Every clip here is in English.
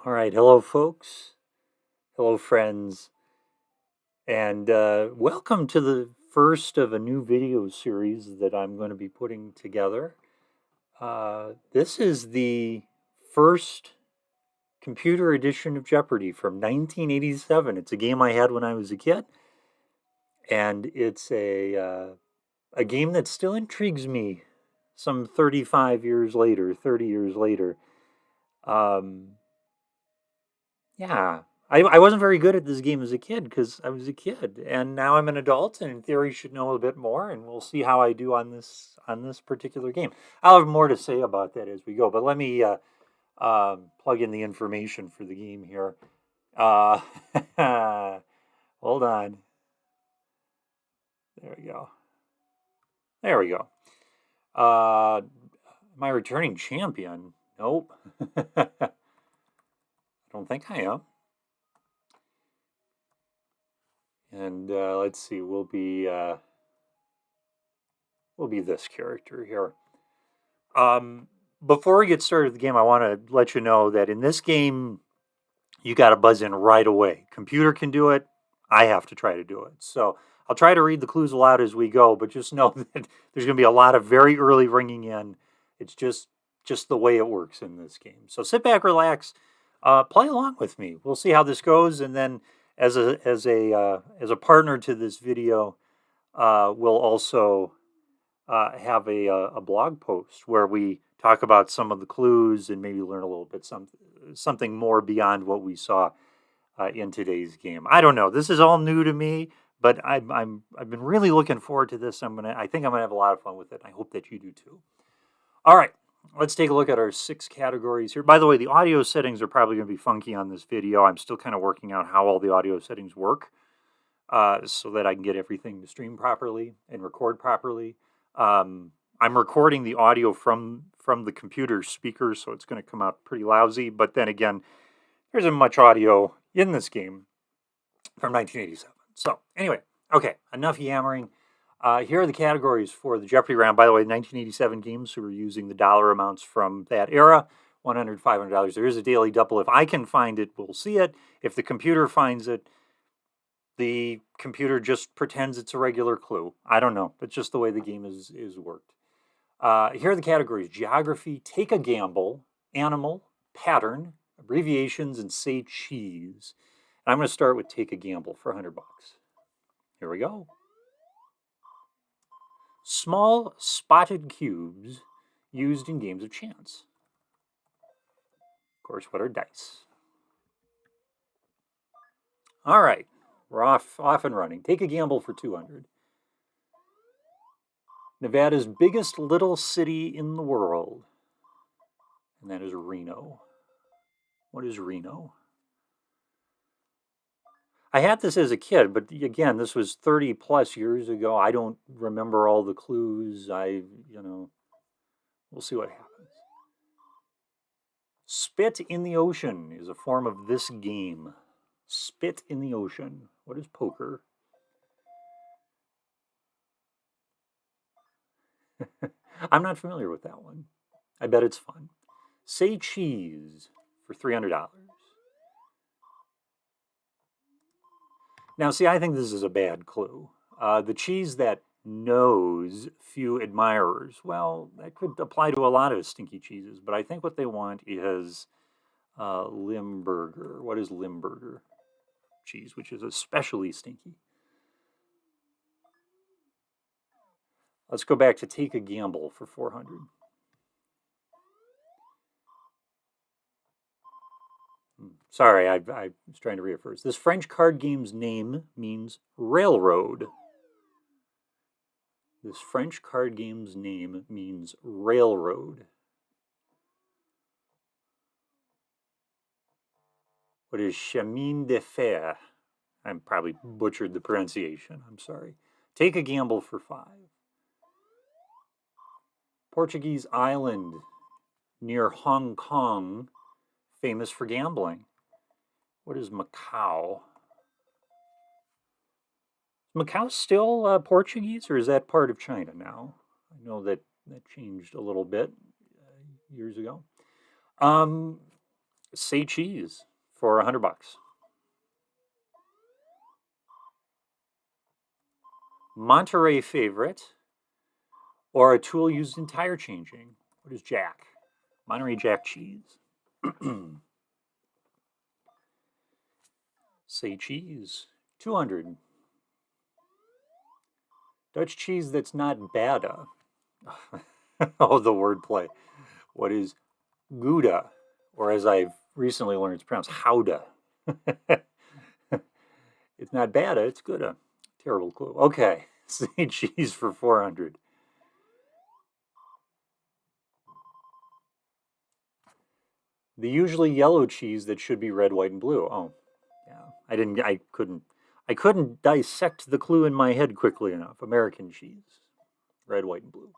All right, hello, folks. Hello, friends. And welcome to the first of a new video series that I'm going to be putting together. This is the first computer edition of Jeopardy from 1987. It's a game I had when I was a kid, and it's a game that still intrigues me some 35 years later, 30 years later. Um, Yeah, I wasn't very good at this game as a kid because I was a kid, and now I'm an adult, and in theory should know a bit more. And we'll see how I do on this particular game. I'll have more to say about that as we go. But let me plug in the information for the game here. Uh, hold on. There we go. There we go. Am I returning champion? Nope. I don't think I am. And let's see, we'll be this character here. Before we get started with the game, I want to let you know that in this game, you got to buzz in right away. Computer can do it. I have to try to do it. So I'll try to read the clues aloud as we go, but just know that there's going to be a lot of very early ringing in. It's just the way it works in this game. So sit back, relax, play along with me. We'll see how this goes, and then as a partner to this video, we'll also have a blog post where we talk about some of the clues and maybe learn a little bit something more beyond what we saw in today's game. I don't know. This is all new to me, but I've been really looking forward to this. I think I'm gonna have a lot of fun with it. I hope that you do too. All right, let's take a look at our 6 categories here. By the way, the audio settings are probably going to be funky on this video. I'm still kind of working out how all the audio settings work so that I can get everything to stream properly and record properly. I'm recording the audio from the computer speakers, so it's going to come out pretty lousy. But then again, there isn't much audio in this game from 1987. So anyway, okay, enough yammering. Here are the categories for the Jeopardy round. By the way, 1987 games, so we're using the dollar amounts from that era. $100, $500. There is a daily double. If I can find it, we'll see it. If the computer finds it, the computer just pretends it's a regular clue. I don't know. It's just the way the game is worked. Here are the categories: geography, take a gamble, animal, pattern, abbreviations, and say cheese. And I'm going to start with take a gamble for $100. Here we go. Small spotted cubes used in games of chance. Of course, what are dice? All right, we're off and running. Take a gamble for 200. Nevada's biggest little city in the world, and that is Reno. What is Reno? I had this as a kid, but again, this was 30 plus years ago. I don't remember all the clues. We'll see what happens. Spit in the ocean is a form of this game. Spit in the ocean. What is poker? I'm not familiar with that one. I bet it's fun. Say cheese for $300. Now, see, I think this is a bad clue. The cheese that knows few admirers. Well, that could apply to a lot of stinky cheeses, but I think what they want is Limburger. What is Limburger cheese, which is especially stinky? Let's go back to take a gamble for 400. Sorry, I was trying to read it first. This French card game's name means railroad. This French card game's name means railroad. What is chemin de fer? I probably butchered the pronunciation. I'm sorry. Take a gamble for 5. Portuguese island near Hong Kong, famous for gambling. What is Macau? Is Macau still Portuguese, or is that part of China now? I know that changed a little bit years ago. Say cheese for $100. Monterey favorite or a tool used in tire changing? What is Jack? Monterey Jack cheese. Say cheese. 200. Dutch cheese that's not Bada. Oh, the wordplay. What is Gouda? Or as I've recently learned, it's pronounced Howda. It's not Bada, it's Gouda. Terrible clue. Okay, say cheese for 400. The usually yellow cheese that should be red, white, and blue. Oh, yeah. I couldn't dissect the clue in my head quickly enough. American cheese. Red, white, and blue.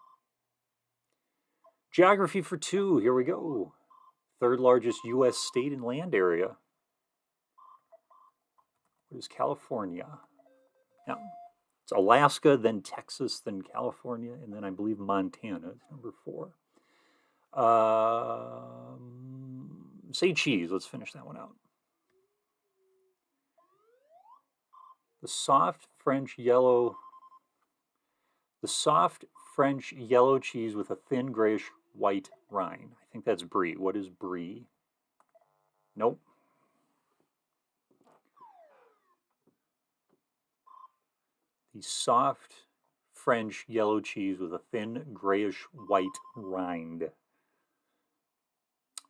Geography for 2. Here we go. Third largest U.S. state in land area. What is California? Yeah. It's Alaska, then Texas, then California, and then I believe Montana is number 4. Say cheese. Let's finish that one out. The soft French yellow cheese with a thin grayish white rind. I think that's brie. What is brie? Nope. The soft French yellow cheese with a thin grayish white rind.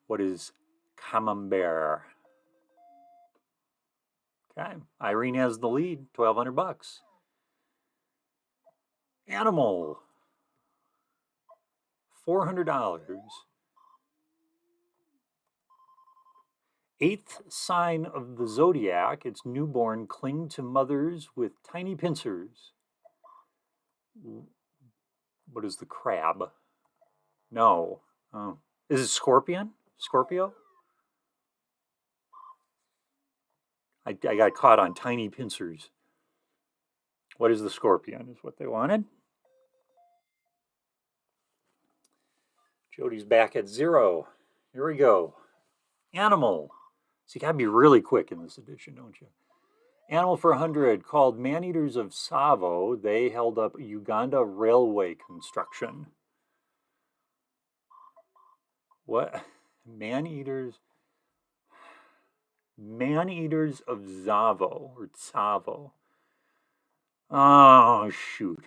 What is camembert? Okay, Irene has the lead, $1,200. Animal, $400. Eighth sign of the zodiac, its newborn cling to mothers with tiny pincers. What is the crab? No. Oh. Is it scorpion? Scorpio? I got caught on tiny pincers. What is the scorpion? Is what they wanted. Jody's back at 0. Here we go. Animal. So you gotta be really quick in this edition, don't you? Animal for 100, called Man-Eaters of Tsavo. They held up Uganda railway construction. What? Man-Eaters of Tsavo, or Tsavo. Oh, shoot.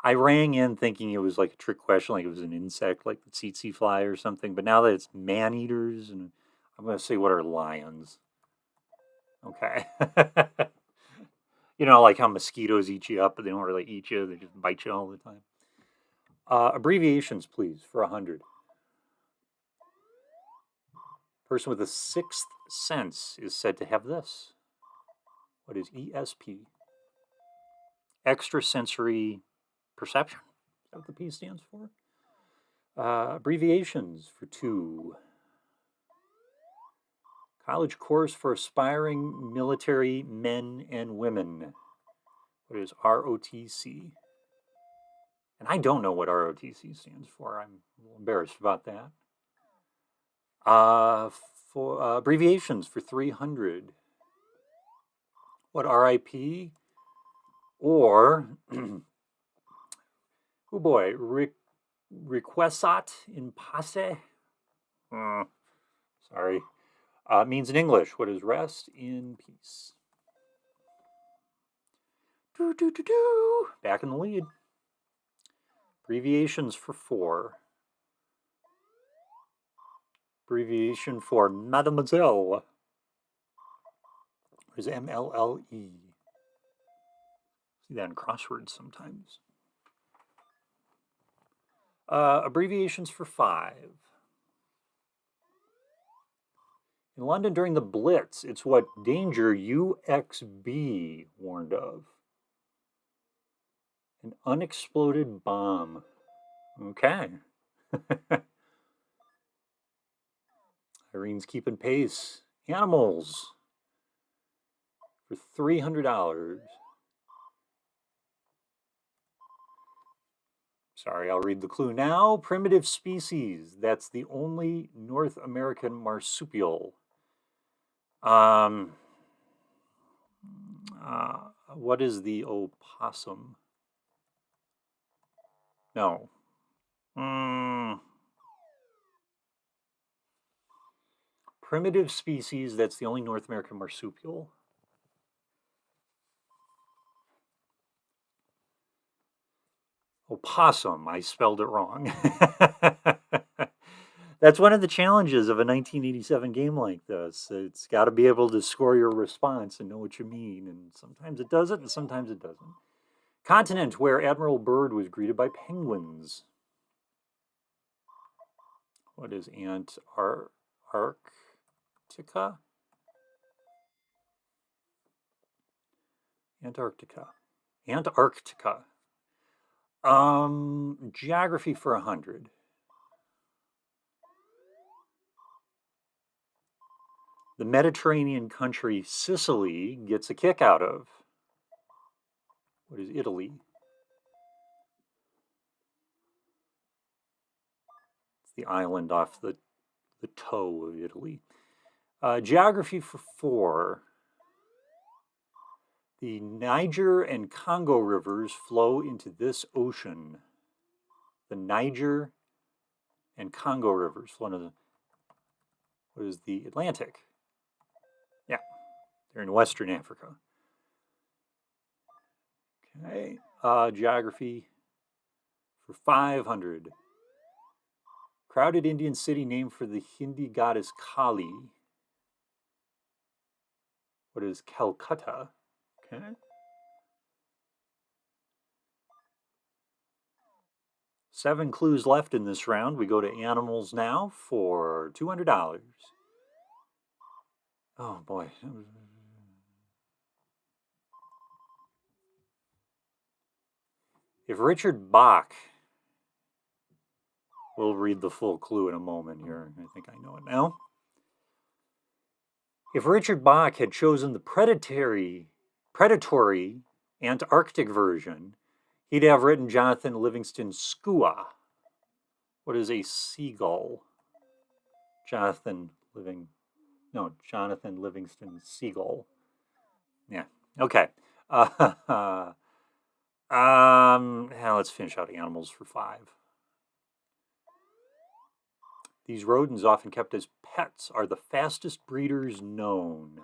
I rang in thinking it was like a trick question, like it was an insect, like the tsetse fly or something. But now that it's man-eaters, and I'm going to say, what are lions? Okay. Like how mosquitoes eat you up, but they don't really eat you. They just bite you all the time. Abbreviations, please, for 100. Person with a sixth sense is said to have this. What is ESP? Extrasensory perception. Is that what the P stands for? Abbreviations for 2. College course for aspiring military men and women. What is ROTC? And I don't know what ROTC stands for. I'm a little embarrassed about that. For abbreviations for 300. What, RIP? Or, oh boy, requiescat in pace? Sorry. Means in English, what is rest in peace? Back in the lead. Abbreviations for 4. Abbreviation for Mademoiselle. What is MLLE? See that in crosswords sometimes. Abbreviations for 5. In London during the Blitz, it's what danger UXB warned of. An unexploded bomb. Okay. Irene's keeping pace. Animals for $300. Sorry, I'll read the clue now. Primitive species. That's the only North American marsupial. Um, what is the opossum? No. Primitive species. That's the only North American marsupial. Opossum. I spelled it wrong. That's one of the challenges of a 1987 game like this. It's got to be able to score your response and know what you mean. And sometimes it does it, and sometimes it doesn't. Continent where Admiral Byrd was greeted by penguins. What is Antarctica? Antarctica. Antarctica. Geography for 100. The Mediterranean country Sicily gets a kick out of. What is Italy? It's the island off the toe of Italy. Geography for 4. The Niger and Congo rivers flow into this ocean. The Niger and Congo rivers flow into what is the Atlantic? Yeah, they're in Western Africa. Okay, geography for 500. Crowded Indian city named for the Hindi goddess Kali. What is Calcutta? Okay. Seven clues left in this round. We go to animals now for $200. Oh boy. If Richard Bach, we'll read the full clue in a moment here. I think I know it now. If Richard Bach had chosen the predatory Antarctic version, he'd have written Jonathan Livingston Skua. What is a seagull? Jonathan Livingston Seagull. Yeah. Okay. Let's finish out animals for 5. These rodents, often kept as pets, are the fastest breeders known.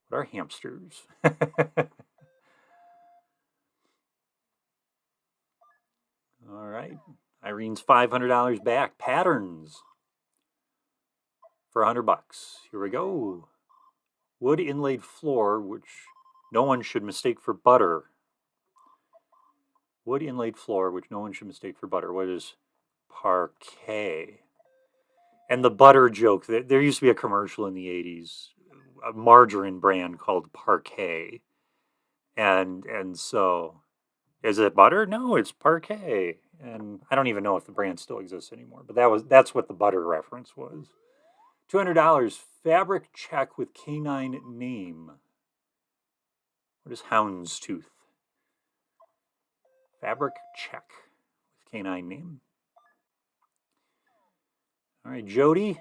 What are hamsters? All right. Irene's $500 back. Patterns for $100. Here we go. Wood inlaid floor, which no one should mistake for butter. Wood inlaid floor, which no one should mistake for butter. What is parquet? And the butter joke, there used to be a commercial in the 80s, a margarine brand called Parquet. And so, is it butter? No, it's Parquet. And I don't even know if the brand still exists anymore, but that's what the butter reference was. $200, fabric check with canine name. What is houndstooth? Fabric check with canine name. All right, Jody,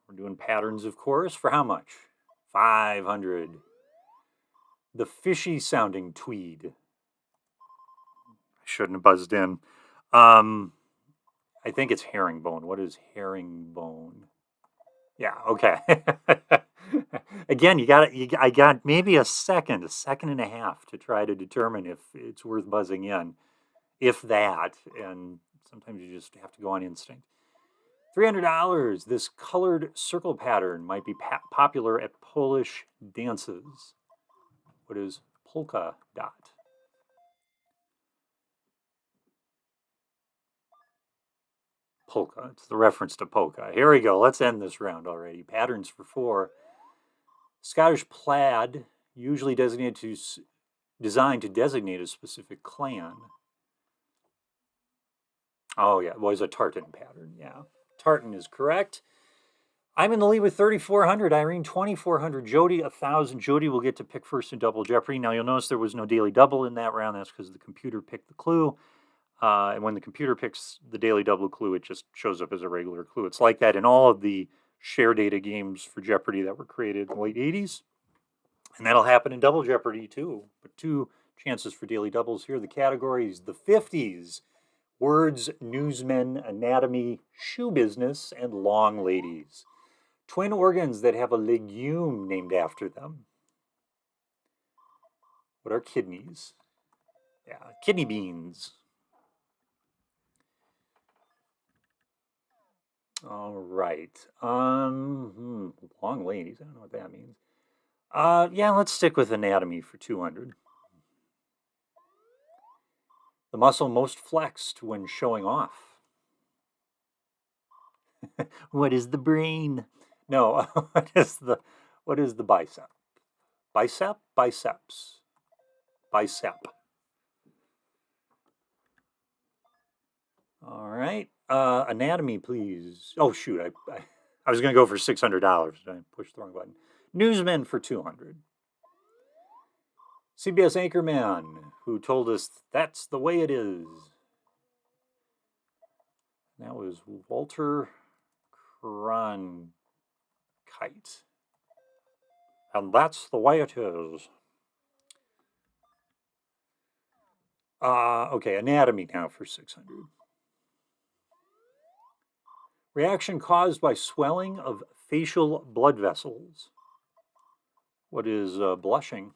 we're doing patterns, of course. For how much? 500. The fishy sounding tweed. I shouldn't have buzzed in. I think it's herringbone. What is herringbone? Yeah, okay. Again, I got maybe a second and a half to try to determine if it's worth buzzing in, if that, and sometimes you just have to go on instinct. $300. This colored circle pattern might be popular at Polish dances. What is polka dot? Polka. It's the reference to polka. Here we go. Let's end this round already. Patterns for 4. Scottish plaid, usually designed to designate a specific clan. Oh, yeah, it was a tartan pattern. Yeah, tartan is correct. I'm in the lead with 3,400. Irene, 2,400. Jody, 1,000. Jody will get to pick first in Double Jeopardy. Now, you'll notice there was no daily double in that round. That's because the computer picked the clue. And when the computer picks the daily double clue, it just shows up as a regular clue. It's like that in all of the share data games for Jeopardy that were created in the late 80s. And that'll happen in Double Jeopardy, too. But 2 chances for daily doubles here. The categories, the 50s. Words, newsmen, anatomy, shoe business, and long ladies. Twin organs that have a legume named after them. What are kidneys? Yeah, kidney beans. All right. Long ladies. I don't know what that means. Yeah, let's stick with anatomy for 200. The muscle most flexed when showing off. What is the brain? No, what is the bicep? Bicep, biceps. Bicep. All right. Anatomy, please. Oh shoot, I was gonna go for $600. I pushed the wrong button. Newsmen for 200. CBS anchorman who told us that's the way it is. That was Walter Cronkite. And that's the way it is. Okay, anatomy now for 600. Reaction caused by swelling of facial blood vessels. What is blushing?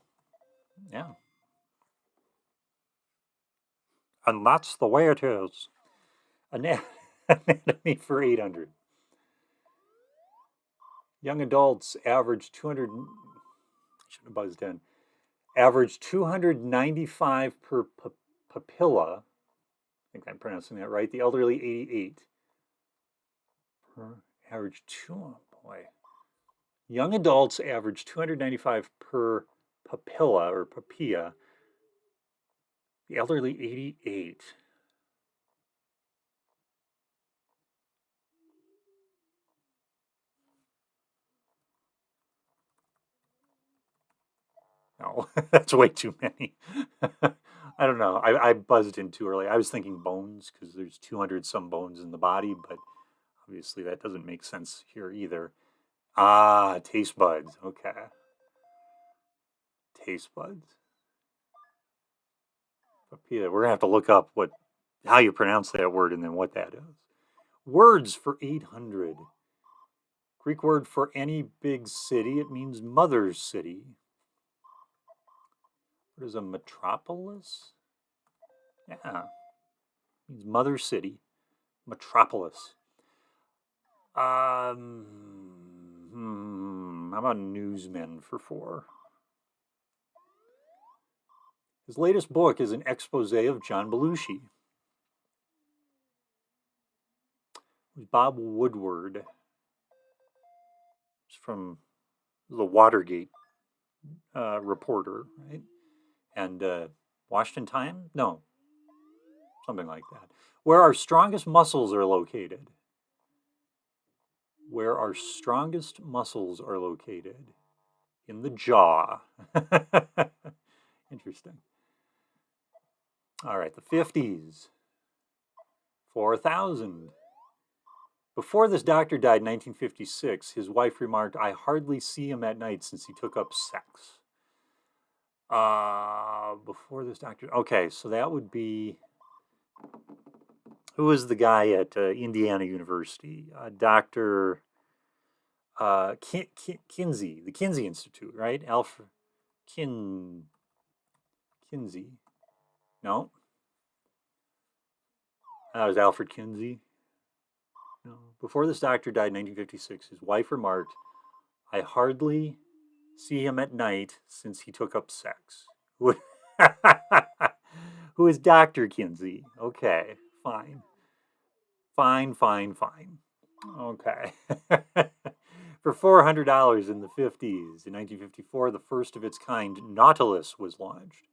Yeah. And that's the way it is. Anatomy for 800. Young adults average 200. Shouldn't have buzzed in. Average 295 per papilla. I think I'm pronouncing that right. The elderly, 88. Average 2. Oh boy. Young adults average 295 per papilla or papilla. The elderly, 88. No, that's way too many. I don't know. I buzzed in too early. I was thinking bones because there's 200 some bones in the body, but obviously that doesn't make sense here either. Ah, taste buds. Okay. Taste buds. Papilla. We're gonna have to look up how you pronounce that word and then what that is. Words for 800. Greek word for any big city. It means mother's city. What is a metropolis? Yeah. It means mother city. Metropolis. How about newsmen for 4? His latest book is an expose of John Belushi. Bob Woodward. It's from the Watergate reporter, right? And Washington Time? No, something like that. Where our strongest muscles are located. Where our strongest muscles are located. In the jaw. Interesting. All right, the 50s. 4,000. Before this doctor died in 1956, his wife remarked, "I hardly see him at night since he took up sex." Before this doctor... Okay, so that would be... Who was the guy at Indiana University? Dr. Kinsey, the Kinsey Institute, right? Alfred Kinsey. No? That was Alfred Kinsey. No. Before this doctor died in 1956, his wife remarked, "I hardly see him at night since he took up sex." Who is Dr. Kinsey? Okay, fine. Fine. Okay. For $400 in the 50s, in 1954, the first of its kind Nautilus was launched.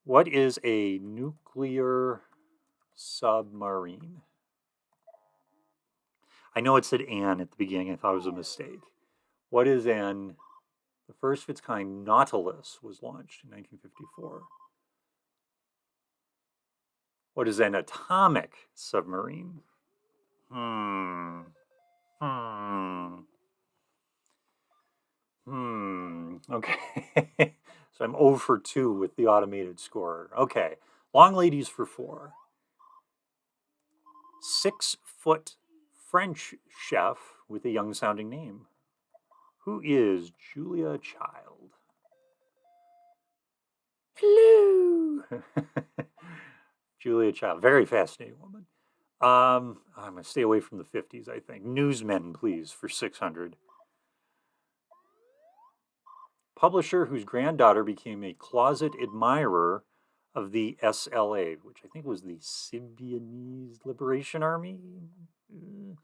What is a nuclear submarine? I know it said an at the beginning. I thought it was a mistake. What is an... The first of its kind Nautilus was launched in 1954. What is an atomic submarine? Hmm. Okay. So I'm 0 for 2 with the automated scorer. Okay. Long ladies for 4. 6-foot French chef with a young sounding name. Who is Julia Child? Hello. Julia Child. Very fascinating woman. I'm going to stay away from the 50s, I think. Newsmen, please, for 600. Publisher whose granddaughter became a closet admirer of the SLA, which I think was the Symbionese Liberation Army or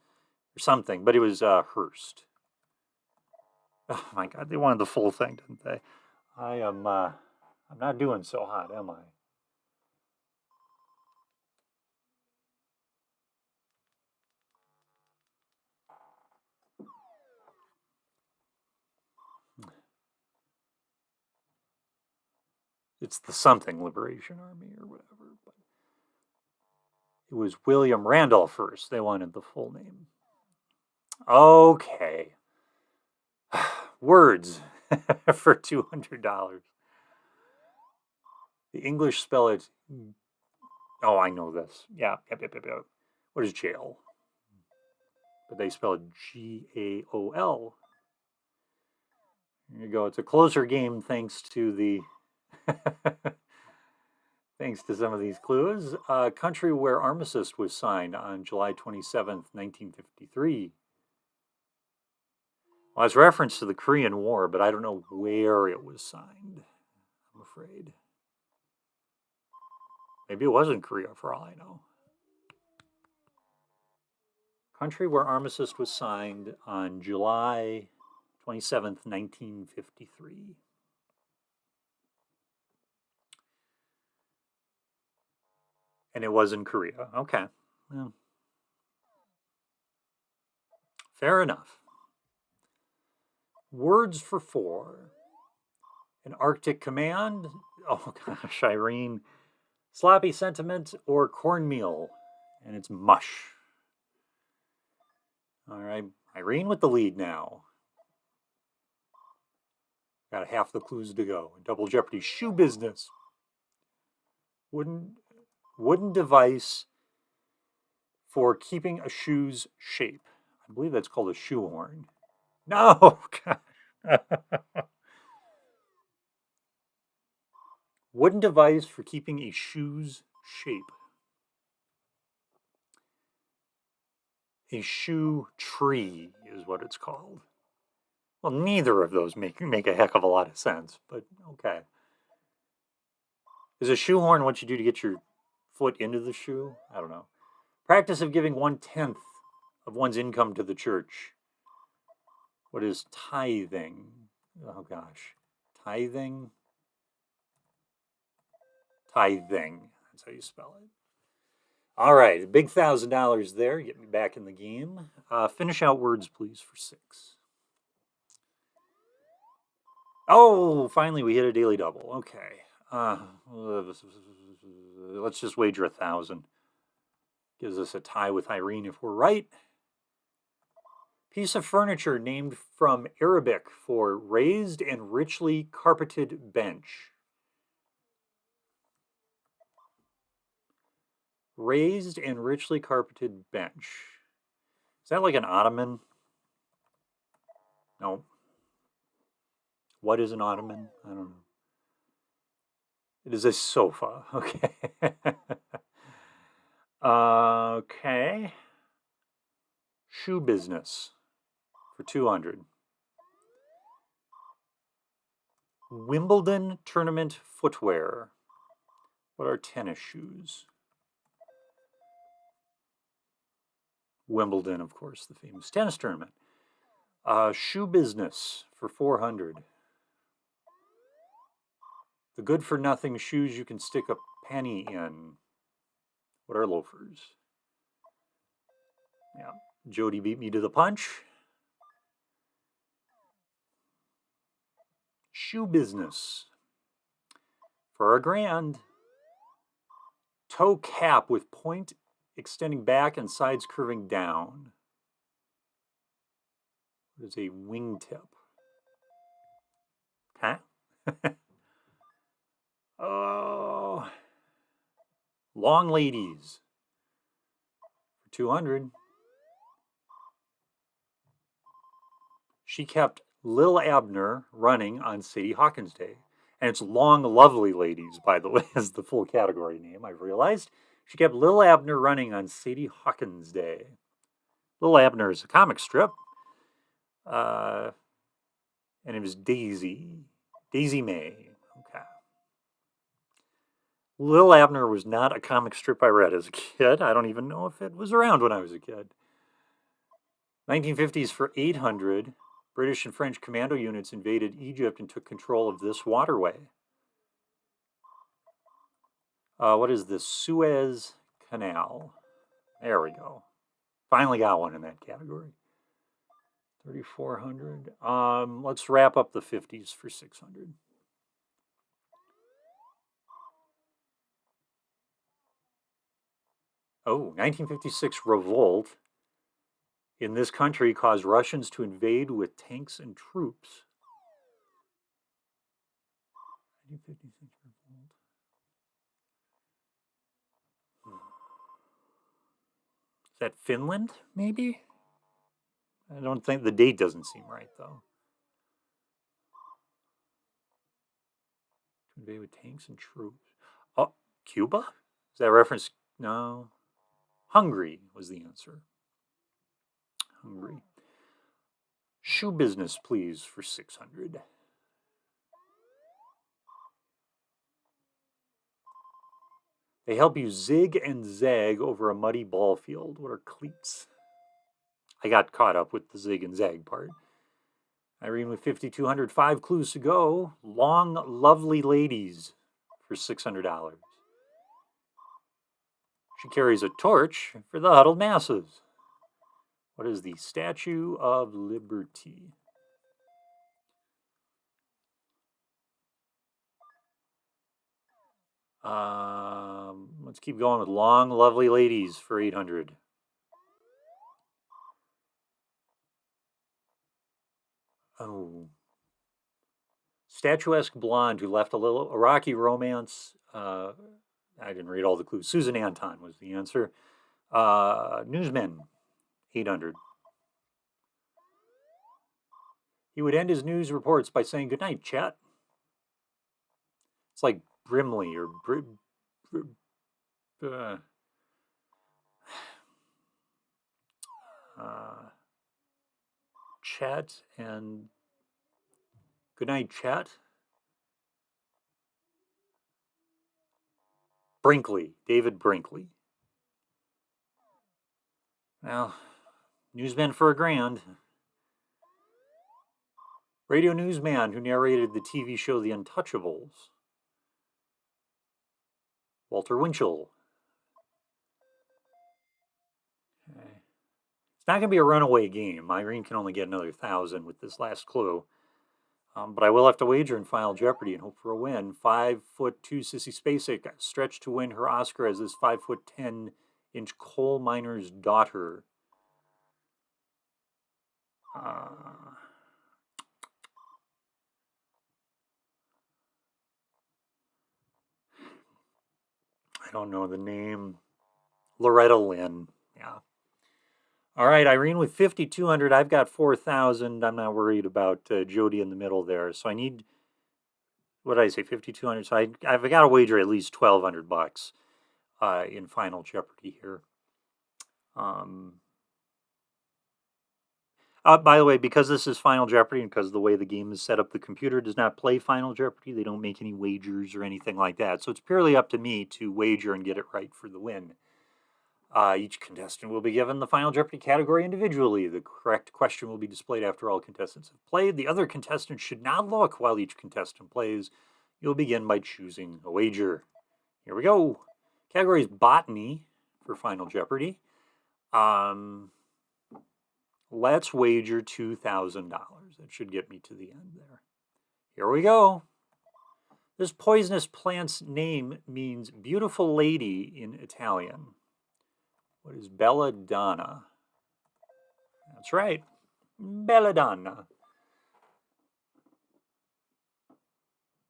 something, but it was Hearst. Oh my God, they wanted the full thing, didn't they? I'm not doing so hot, am I? It's the something Liberation Army or whatever. But it was William Randolph Hearst. They wanted the full name. Okay. Words for $200. The English spell it. Oh, I know this. Yeah. Yep. What is jail? But they spell it GAOL. There you go. It's a closer game thanks to the thanks to some of these clues. Country where armistice was signed on July 27th, 1953. Well, it's reference to the Korean War, but I don't know where it was signed, I'm afraid. Maybe it was in Korea, for all I know. Country where armistice was signed on July 27th, 1953. And it was in Korea. Okay. Well, fair enough. Words for 4. An Arctic command. Oh gosh, Irene. Sloppy sentiment or cornmeal. And it's mush. All right. Irene with the lead now. Got half the clues to go. Double Jeopardy. Shoe business. Wooden device for keeping a shoe's shape. I believe that's called a shoehorn. No! Wooden device for keeping a shoe's shape. A shoe tree is what it's called. Well, neither of those make a heck of a lot of sense, but okay. Is a shoehorn what you do to get your foot into the shoe? I don't know. Practice of giving 1/10 of one's income to the church. What is tithing? Oh gosh. Tithing? Tithing. That's how you spell it. All right. Big $1,000 there. Get me back in the game. Finish out words, please, for 6. Oh, finally we hit a daily double. Okay. Let's just wager 1,000. Gives us a tie with Irene if we're right. Piece of furniture named from Arabic for raised and richly carpeted bench. Raised and richly carpeted bench. Is that like an ottoman? No. What is an ottoman? I don't know. It is a sofa. Okay. Okay. Shoe business for 200. Wimbledon tournament footwear. What are tennis shoes? Wimbledon, of course, the famous tennis tournament. Shoe business for 400. The good-for-nothing shoes you can stick a penny in. What are loafers? Yeah. Jody beat me to the punch. Shoe business. For $1,000. Toe cap with point extending back and sides curving down. What is a wingtip? Okay. Oh. Long ladies. For $200. She kept Lil Abner running on Sadie Hawkins Day. And it's Long Lovely Ladies, by the way, is the full category name, I've realized. She kept Lil Abner running on Sadie Hawkins Day. Lil Abner is a comic strip. And it was Daisy. Daisy May. Okay. Lil Abner was not a comic strip I read as a kid. I don't even know if it was around when I was a kid. 1950s for $800. British and French commando units invaded Egypt and took control of this waterway. What is the Suez Canal? There we go. Finally got one in that category. 3,400. Let's wrap up the 50s for 600. Oh, 1956 revolt in this country caused Russians to invade with tanks and troops. 1956 revolt. Is that Finland, maybe? I don't think the date doesn't seem right, though. To invade with tanks and troops. Oh, Cuba? Is that reference? No. Hungary was the answer. Hungary. Shoe business, please, for 600. They help you zig and zag over a muddy ball field. What are cleats? I got caught up with the zig and zag part. Irene with 5,200. 5 clues to go. Long, lovely ladies for $600. She carries a torch for the huddled masses. What is the Statue of Liberty? Let's keep going with long, lovely ladies for 800. Oh. Statuesque blonde who left a rocky romance. I didn't read all the clues. Susan Anton was the answer. Newsmen, 800. He would end his news reports by saying, "Good night, chat." It's like Brimley or Chat and Good night, chat. Brinkley, David Brinkley. Well, newsman for $1,000. Radio newsman who narrated the TV show The Untouchables. Walter Winchell. Okay. It's not going to be a runaway game. Irene can only get another 1,000 with this last clue. But I will have to wager in Final Jeopardy and hope for a win. 5'2" Sissy Spacek stretched to win her Oscar as this 5'10" coal miner's daughter. I don't know the name. Loretta Lynn. Yeah. All right, Irene with 5,200. I've got 4,000. I'm not worried about Jody in the middle there. So I need, what did I say, 5,200? So I've got to wager at least $1,200 in Final Jeopardy here. By the way, because this is Final Jeopardy and because the way the game is set up, the computer does not play Final Jeopardy. They don't make any wagers or anything like that. So it's purely up to me to wager and get it right for the win. Each contestant will be given the Final Jeopardy category individually. The correct question will be displayed after all contestants have played. The other contestants should not look while each contestant plays. You'll begin by choosing a wager. Here we go. Category is botany for Final Jeopardy. Let's wager $2,000. That should get me to the end there. Here we go. This poisonous plant's name means beautiful lady in Italian. What is belladonna? That's right. Belladonna.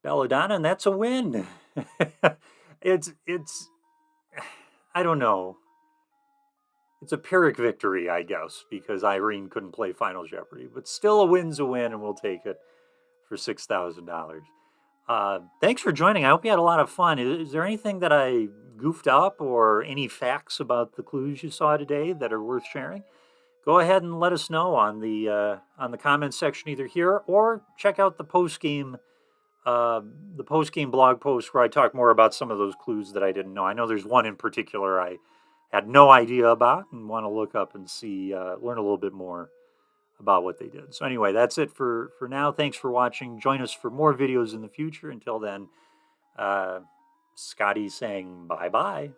Belladonna, and that's a win. it's I don't know. It's a Pyrrhic victory, I guess, because Irene couldn't play Final Jeopardy. But still, a win's a win, and we'll take it for $6,000. Thanks for joining. I hope you had a lot of fun. Is there anything that I goofed up or any facts about the clues you saw today that are worth sharing? Go ahead and let us know on the comments section either here or check out the post game blog post where I talk more about some of those clues that I didn't know. I know there's one in particular I had no idea about and want to look up and see, learn a little bit more about what they did. So anyway, that's it for now. Thanks for watching. Join us for more videos in the future. Until then, Scotty saying bye-bye.